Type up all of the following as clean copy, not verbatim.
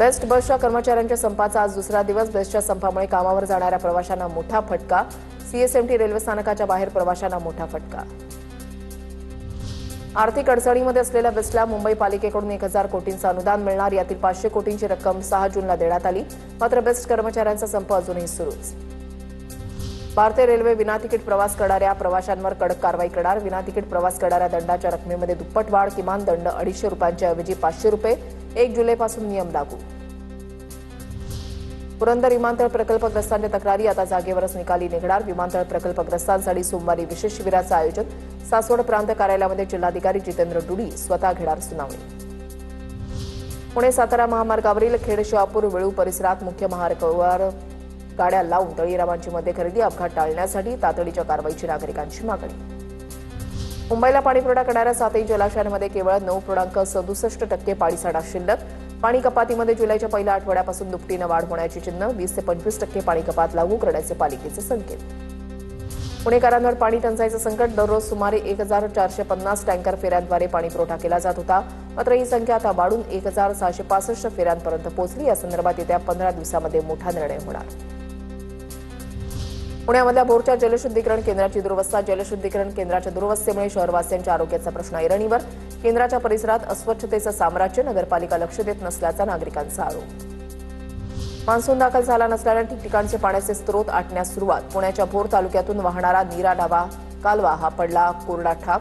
Best बसच्या कर्मचाऱ्यांच्या संपाचा आज दुसरा दिवस। बेस्टच्या संपामुळे कामावर जाणाऱ्या प्रवाशांना मोठा फटका। सीएसएमटी रेल्वे स्थानकाच्या बाहेर प्रवाशांना मोठा फटका। आर्थिक अडचणीमध्ये असलेल्या बेस्टला मुंबई पालिकेकडून 1000 कोटींचं अनुदान मिळणार। यातील 500 कोटींची रक्कम 6 जूनला देण्यात आली। मात्र बेस्ट कर्मचाऱ्यांचा संप अजूनही सुरूच। भारतीय रेल्वे विनातिकीट प्रवास करणाऱ्या प्रवाशांवर कडक कारवाई करणार। विनातिकीट प्रवास करणाऱ्या दंडाच्या रकमेमध्ये दुप्पट वाढ। किमान दंड 250 रुपयांच्या ऐवजी 500 रुपये। 1 जुलैपासून नियम लागू। पुरंदर विमानतळ प्रकल्पग्रस्तांच्या तक्रारी आता जागेवरच निकाली निघणार। विमानतळ प्रकल्पग्रस्तांसाठी सोमवारी विशेष शिबिराचं आयोजन। सासवड प्रांत कार्यालयामध्ये जिल्हाधिकारी जितेंद्र डुडी स्वतः घेणार सुनावणी। पुणे सातारा महामार्गावरील खेड शिवापूर वेळू परिसरात मुख्य महामार्गावर गाड्या लावून तळीरामांची मध्ये खरेदी। अपघात टाळण्यासाठी तातडीच्या कारवाईची नागरिकांची मागणी। मुंबईला पाणीपुरवठा करणाऱ्या 7ही जलाशयांमध्ये केवळ 9.67% पाणीसाठा शिल्लक। पाणी कपातीमध्ये जुलैच्या पहिल्या आठवड्यापासून दुपटीनं वाढ होण्याची चिन्ह। 20 ते 25% पाणी कपात लागू करण्याचे पालिकेचे संकेत। पुणेकरांवर पाणी टंचाईचं संकट। दररोज सुमारे 1450 टँकर फेऱ्यांद्वारे पाणीपुरवठा केला जात होता। मात्र ही संख्या आता वाढून 1665 फेऱ्यांपर्यंत पोहोचली। या संदर्भात येत्या 15 दिवसांमध्ये मोठा निर्णय होणार। पुण्यामधल्या भोरच्या जलशुद्धीकरण केंद्राची दुरवस्था। जलशुद्धीकरण केंद्राच्या दुरवस्थेमुळे शहरवासियांच्या आरोग्याचा प्रश्न ऐरणीवर। केंद्राच्या परिसरात अस्वच्छतेचं साम्राज्य। नगरपालिका लक्ष देत नसल्याचा नागरिकांचा आरोप। मान्सून दाखल झाला नसल्याने ठिकठिकाणचे पाण्याचे स्रोत आटण्यास सुरुवात। पुण्याच्या भोर तालुक्यातून वाहणारा नीरा डावा कालवा हा पडला कोरडा ठाक।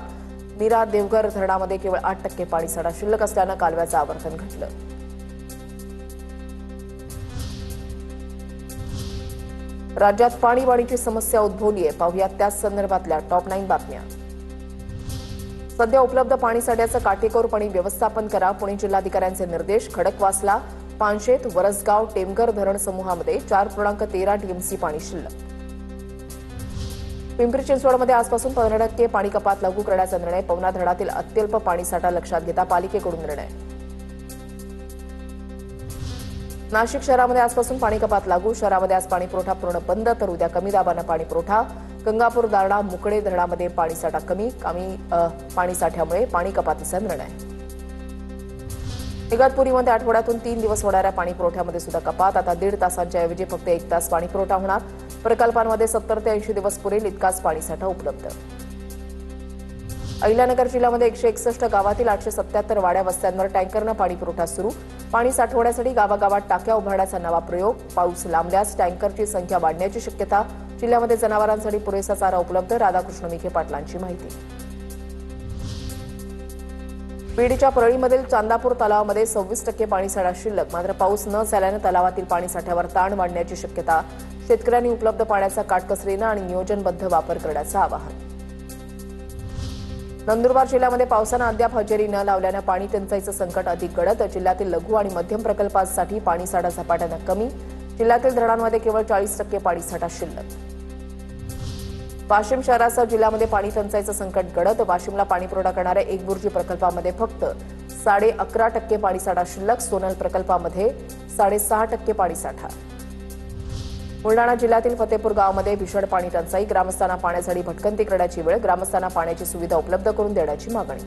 नीरा देवघर धरणामध्ये केवळ 8% पाणीसाठा शिल्लक असल्यानं कालव्याचं आवर्तन घटलं। राज्यात पाणीवाढीची समस्या उद्भवली आहे। पाहुयात त्याच संदर्भातल्या टॉप 9 बातम्या। सध्या उपलब्ध पाणीसाठ्याचं काटेकोरपणे व्यवस्थापन करा। पुणे जिल्हाधिकाऱ्यांचे निर्देश। खडकवासला, पानशेत, वरसगाव, टेमघर धरण समूहामध्ये 4.13 टीएमसी पाणी शिल्लक। पिंपरी चिंचवडमध्ये आजपासून 15% पाणी कपात लागू करण्याचा निर्णय। पवना धरणातील अत्यल्प पाणीसाठा लक्षात घेता पालिकेकडून निर्णय। नाशिक शहरामध्ये आजपासून पाणी कपात लागू। शहरामध्ये आज पाणीपुरवठा पूर्ण बंद, तर उद्या कमी दाबानं पाणीपुरवठा। गंगापूर, दारणा, मुकडे धरणामध्ये पाणीसाठा कमी पाणीसाठ्यामुळे पाणी कपातीचा निर्णय। इगतपुरीमध्ये आठवड्यातून 3 दिवस होणाऱ्या पाणीपुरवठ्यामध्ये सुद्धा कपात। आता 1.5 तासांच्या ऐवजी फक्त 1 तास पाणीपुरवठा होणार। प्रकल्पांमध्ये 70 ते 80 दिवस पुरेल इतकाच पाणीसाठा उपलब्ध। अहिल्यानगर जिल्ह्यामध्ये 161 गावातील 877 वाड्या वस्त्यांवर टँकरनं पाणीपुरवठा सुरू। पाणी साठवण्यासाठी गावागावात टाक्या उभारण्याचा नवा प्रयोग। पाऊस लांबल्यास टँकरची संख्या वाढण्याची शक्यता। जिल्ह्यामध्ये जनावरांसाठी पुरेसा चारा उपलब्ध। राधाकृष्ण विखे पाटलांची माहिती। बीडच्या परळीमधील चांदापूर तलावामध्ये 26% पाणीसाठा शिल्लक। मात्र पाऊस न झाल्यानं तलावातील पाणीसाठ्यावर ताण वाढण्याची शक्यता। शेतकऱ्यांनी उपलब्ध पाण्याचा काटकसरीनं आणि नियोजनबद्ध वापर करण्याचं आवाहन। नंदुरबार जिल्ह्यामध्ये पावसानं अद्याप हजेरी न लावल्यानं पाणी टंचाईचं संकट अधिक गडद। जिल्ह्यातील लघु आणि मध्यम प्रकल्पांसाठी पाणीसाठा झपाट्यानं कमी। जिल्ह्यातील धरणांमध्ये केवळ 40% पाणीसाठा शिल्लक। वाशिम शहरासह जिल्ह्यामध्ये पाणी टंचाईचं संकट गडद। वाशिमला पाणीपुरवठा करणाऱ्या एकबुर्जी प्रकल्पामध्ये फक्त 11.5% पाणीसाठा शिल्लक। सोनल प्रकल्पामध्ये 6.5% पाणीसाठा। बुलडाणा जिल्ह्यातील फतेपूर गावामध्ये भीषण पाणी टंचाई। ग्रामस्थांना पाण्यासाठी भटकंती करण्याची वेळ। ग्रामस्थांना पाण्याची सुविधा उपलब्ध करून देण्याची मागणी।